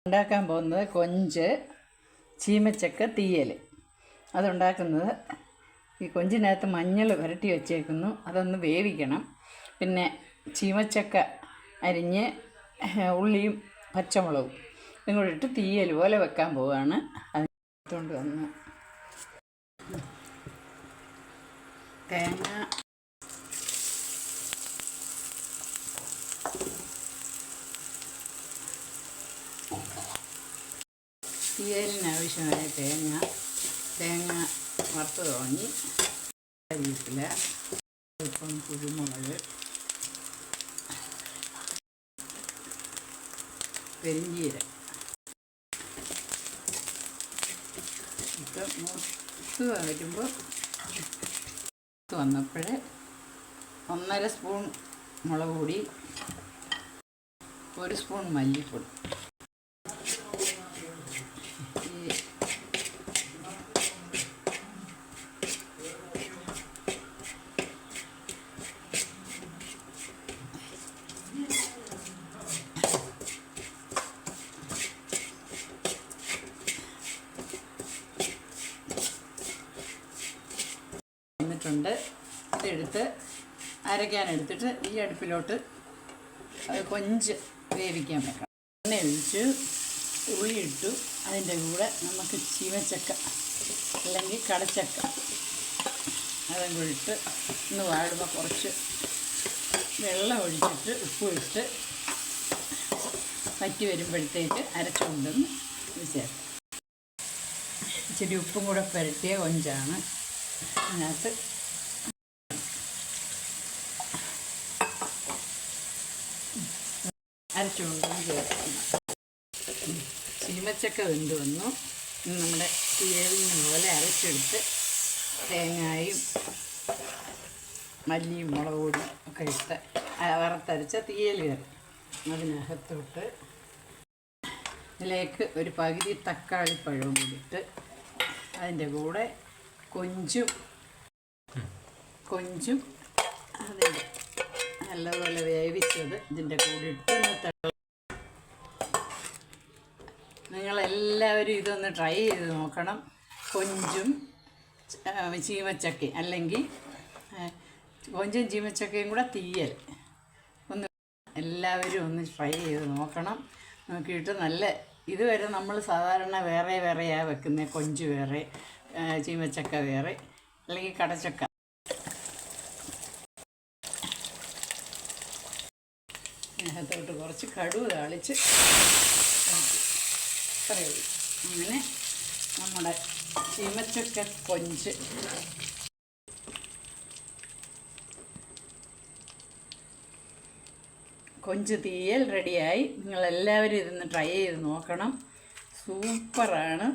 ഉണ്ടാക്കാൻ പോകുന്നത് കൊഞ്ച് ചീമച്ചക്ക തീയൽ. അതുണ്ടാക്കുന്നത് ഈ കൊഞ്ചിനകത്ത് മഞ്ഞൾ പുരട്ടി വെച്ചേക്കുന്നു, അതൊന്ന് വേവിക്കണം. പിന്നെ ചീമച്ചക്ക അരിഞ്ഞ് ഉള്ളിയും പച്ചമുളകും ഇങ്ങോട്ടിട്ട് തീയൽ പോലെ വെക്കാൻ പോവുകയാണ്. അതിനകത്തോണ്ട് വന്ന് തേങ്ങ, തീയലിനാവശ്യമായ തേങ്ങ വറുത്ത് തുടങ്ങി, കരിവേപ്പില, അല്പം കുരുമുളക്, പെരിഞ്ചീരകം ഒക്കെ മൂത്ത് വരുമ്പോൾ വന്നപ്പോൾ 1.5 സ്പൂൺ മുളക് പൊടി, 1 സ്പൂൺ മല്ലിപ്പൊടി, ഇതെടുത്ത് അരയ്ക്കാനെടുത്തിട്ട് ഈ അടുപ്പിലോട്ട് കൊഞ്ച് വേവിക്കാൻ വെക്കണം. എണ്ണ ഒഴിച്ച് ഉള്ളി ഇട്ടു. അതിൻ്റെ കൂടെ നമുക്ക് ചീമച്ചക്ക അല്ലെങ്കിൽ കടച്ചക്ക അതും കൂടി ഇട്ട് ഒന്ന് വാടുമ്പോൾ കുറച്ച് വെള്ളം ഒഴിച്ചിട്ട് ഉപ്പ് ഇട്ട് വറ്റി വരുമ്പോഴത്തേക്ക് അരച്ചുകൊണ്ടുവന്ന് ചേർക്കാം. ഇച്ചിരി ഉപ്പും കൂടെ പുരട്ടിയ കൊഞ്ചാണ്. അതിനകത്ത് അരച്ചുകൊണ്ടുവന്ന് ചേർക്കണം. ചീമച്ചക്ക വെന്ത് വന്നു. നമ്മുടെ തീയലിന് പോലെ അരച്ചെടുത്ത് തേങ്ങയും മല്ലിയും മുളക് പൊടിയും ഒക്കെ ഇട്ട് വറുത്തരച്ച തീയൽ കറി അതിനകത്തോട്ട് ഇതിലേക്ക് ഒരു പകുതി തക്കാളിപ്പഴവും കൂടിയിട്ട് അതിൻ്റെ കൂടെ കൊഞ്ചും അതിൻ്റെ നല്ലപോലെ വേവിച്ചത് ഇതിൻ്റെ കൂടെ ഇട്ട് നിങ്ങളെല്ലാവരും ഇതൊന്ന് ട്രൈ ചെയ്ത് നോക്കണം. കൊഞ്ചും ചീമച്ചക്കയും അല്ലെങ്കിൽ കൊഞ്ചും ചീമച്ചക്കയും കൂടെ തീയൽ ഒന്ന് എല്ലാവരും ഒന്ന് ട്രൈ ചെയ്ത് നോക്കണം. നോക്കിയിട്ട് നല്ല ഇതുവരെ നമ്മൾ സാധാരണ വേറെയാണ് വെക്കുന്നത്. കൊഞ്ച് വേറെ, ചീമച്ചക്ക വേറെ, അല്ലെങ്കിൽ കടച്ചക്ക. അതിനകത്തോട്ട് കുറച്ച് കടുക് താളിച്ച് പറയുള്ളൂ. അങ്ങനെ നമ്മുടെ ചീമച്ചക്ക കൊഞ്ച് തീയൽ റെഡിയായി. നിങ്ങളെല്ലാവരും ഇതൊന്ന് ട്രൈ ചെയ്ത് നോക്കണം. സൂപ്പറാണ്.